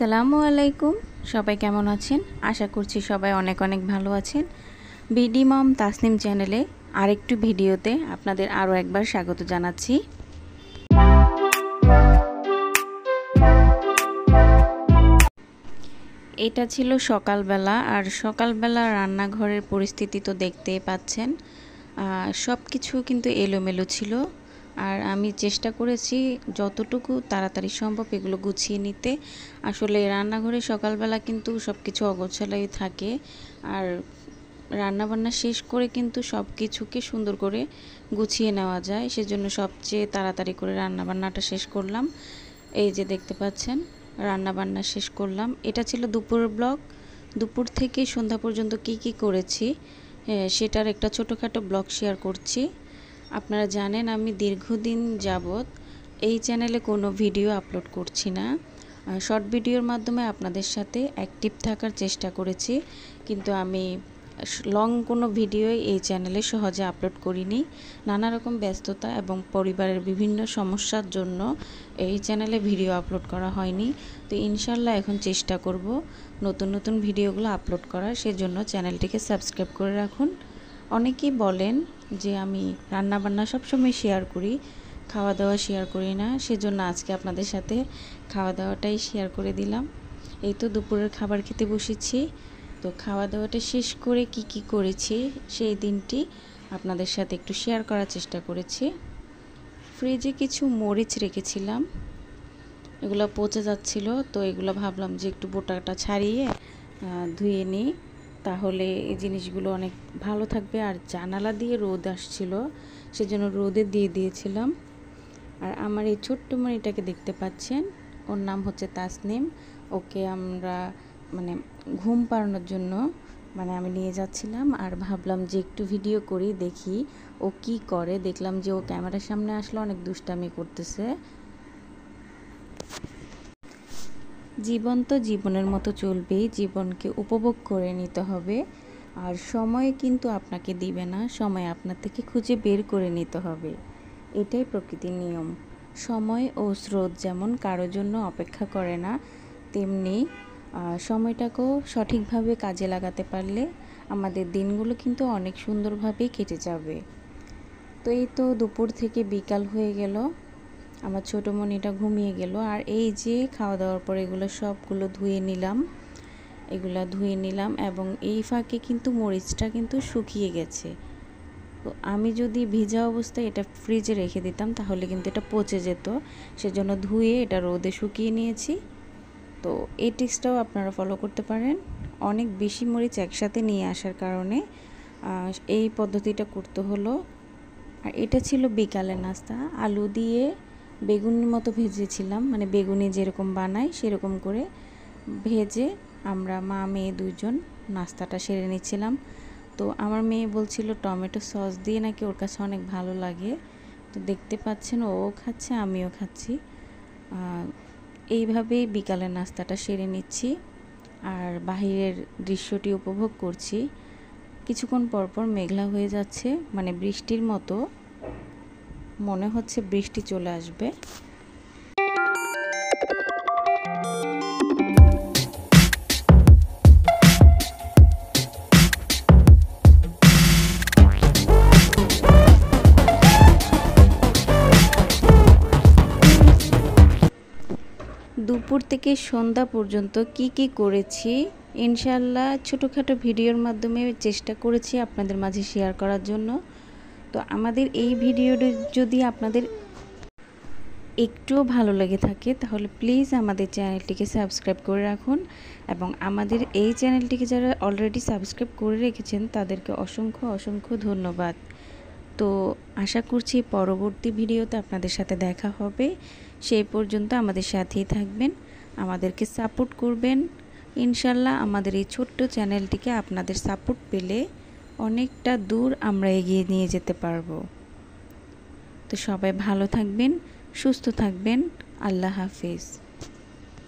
আসসালামু আলাইকুম। সবাই কেমন আছেন? আশা করছি সবাই অনেক অনেক ভালো আছেন। বিডি মম তাসনিম চ্যানেলে আরেকটু ভিডিওতে আপনাদের আরও একবার স্বাগত জানাচ্ছি। এটা ছিল সকালবেলা, আর সকালবেলা রান্নাঘরের পরিস্থিতি তো দেখতেই পাচ্ছেন। সব কিছু কিন্তু এলোমেলো ছিল, আর আমি চেষ্টা করেছি যতটুকু তাড়াতাড়ি সম্ভব এগুলো গুছিয়ে নিতে। আসলে রান্নাঘরে সকালবেলা কিন্তু সব কিছু অগোছালোই থাকে, আর রান্নাবান্না শেষ করে কিন্তু সব কিছুকে সুন্দর করে গুছিয়ে নেওয়া যায়। সেজন্য সবচেয়ে তাড়াতাড়ি করে রান্নাবান্নাটা শেষ করলাম। এই যে দেখতে পাচ্ছেন রান্নাবান্না শেষ করলাম। এটা ছিল দুপুরের ব্লগ। দুপুর থেকে সন্ধ্যা পর্যন্ত কি করেছি সেটার একটা ছোটোখাটো ব্লগ শেয়ার করছি। আপনারা জানেন আমি দীর্ঘদিন যাবৎ এই চ্যানেলে কোনো ভিডিও আপলোড করছি না। শর্ট ভিডিওর মাধ্যমে আপনাদের সাথে অ্যাক্টিভ থাকার চেষ্টা করেছি, কিন্তু আমি লং কোনো ভিডিও এই চ্যানেলে সহজে আপলোড করিনি। নানা রকম ব্যস্ততা এবং পরিবারের বিভিন্ন সমস্যার জন্য এই চ্যানেলে ভিডিও আপলোড করা হয়নি। তো ইনশাল্লাহ এখন চেষ্টা করব নতুন নতুন ভিডিওগুলো আপলোড করার। সেজন্য চ্যানেলটিকে সাবস্ক্রাইব করে রাখুন। অনেকেই বলেন যে আমি রান্নাবান্না সবসময় শেয়ার করি, খাওয়া দাওয়া শেয়ার করি না। সেজন্য আজকে আপনাদের সাথে খাওয়া দাওয়াটাই শেয়ার করে দিলাম। এই তো দুপুরের খাবার খেতে বসেছি। তো খাওয়া দাওয়াটা শেষ করে কি করেছি সেই দিনটি আপনাদের সাথে একটু শেয়ার করার চেষ্টা করেছি। ফ্রিজে কিছু মরিচ রেখেছিলাম, এগুলো পচে যাচ্ছিল, তো এগুলো ভাবলাম যে একটু বোটাটা ছাড়িয়ে ধুয়ে নিই, তাহলে এই জিনিসগুলো অনেক ভালো থাকবে। আর জানালা দিয়ে রোদ আসছিল, সেজন্য রোদে দিয়ে দিয়েছিলাম। আর আমার এই ছোট্ট মণিটাকে দেখতে পাচ্ছেন, ওর নাম হচ্ছে তাসনিম। ওকে আমরা ঘুম পাড়ানোর জন্য আমি নিয়ে যাচ্ছিলাম, আর ভাবলাম যে একটু ভিডিও করি, দেখি ও কি করে। দেখলাম যে ও ক্যামেরার সামনে আসলে অনেক দুষ্টামি করতেছে। জীবন তো জীবনের মতো চলবেই, জীবনকে উপভোগ করে নিতে হবে। আর সময় কিন্তু আপনাকে দিবে না, সময় আপনার থেকে খুঁজে বের করে নিতে হবে। এটাই প্রকৃতির নিয়ম। সময় ও স্রোত যেমন কারোর জন্য অপেক্ষা করে না, তেমনি সময়টাকেও সঠিকভাবে কাজে লাগাতে পারলে আমাদের দিনগুলো কিন্তু অনেক সুন্দরভাবেই কেটে যাবে। তো এই তো দুপুর থেকে বিকাল হয়ে গেল, আমার ছোটো মনিটা ঘুমিয়ে গেল। আর এই যে খাওয়া দাওয়ার পর এগুলো সবগুলো ধুয়ে নিলাম, এবং এই ফাঁকে কিন্তু মরিচটা কিন্তু শুকিয়ে গেছে। তো আমি যদি ভিজা অবস্থায় এটা ফ্রিজে রেখে দিতাম তাহলে কিন্তু এটা পচে যেত। সেজন্য ধুয়ে এটা রোদে শুকিয়ে নিয়েছি। তো এই টিপসটাও আপনারা ফলো করতে পারেন। অনেক বেশি মরিচ একসাথে নিয়ে আসার কারণে এই পদ্ধতিটা করতে হলো। আর এটা ছিল বিকালের নাস্তা। আলু দিয়ে বেগুনির মতো ভেজেছিলাম, বেগুনি যেরকম বানাই সেরকম করে ভেজে আমরা মা মেয়ে দুইজন নাস্তাটা সেরে নিচ্ছিলাম। তো আমার মেয়ে বলছিল টমেটো সস দিয়ে নাকি ওর কাছে অনেক ভালো লাগে। তো দেখতে পাচ্ছেন ও খাচ্ছে, আমিও খাচ্ছি। এইভাবেই বিকালের নাস্তাটা সেরে নিচ্ছি, আর বাহিরের দৃশ্যটি উপভোগ করছি। কিছুক্ষণ পরপর মেঘলা হয়ে যাচ্ছে, বৃষ্টির মতো মনে হচ্ছে, বৃষ্টি চলে আসবে। দুপুর থেকে সন্ধ্যা পর্যন্ত কি করেছি ইনশাল্লাহ ছোটোখাটো ভিডিওর মাধ্যমে চেষ্টা করেছি আপনাদের মাঝে শেয়ার করার জন্য। তো আমাদের এই ভিডিওটি যদি আপনাদের একটুও ভালো লেগে থাকে তাহলে প্লিজ আমাদের চ্যানেলটিকে সাবস্ক্রাইব করে রাখুন, এবং আমাদের এই চ্যানেলটিকে যারা অলরেডি সাবস্ক্রাইব করে রেখেছেন তাদেরকে অসংখ্য ধন্যবাদ। তো আশা করছি পরবর্তী ভিডিওতে আপনাদের সাথে দেখা হবে। সেই পর্যন্ত আমাদের সাথেই থাকবেন, আমাদেরকে সাপোর্ট করবেন। ইনশাল্লাহ আমাদের এই ছোট্ট চ্যানেলটিকে আপনাদের সাপোর্ট পেলে অনেকটা দূর আমরা এগিয়ে নিয়ে যেতে পারবো। তো সবাই ভালো থাকবেন, সুস্থ থাকবেন। আল্লাহ হাফেজ।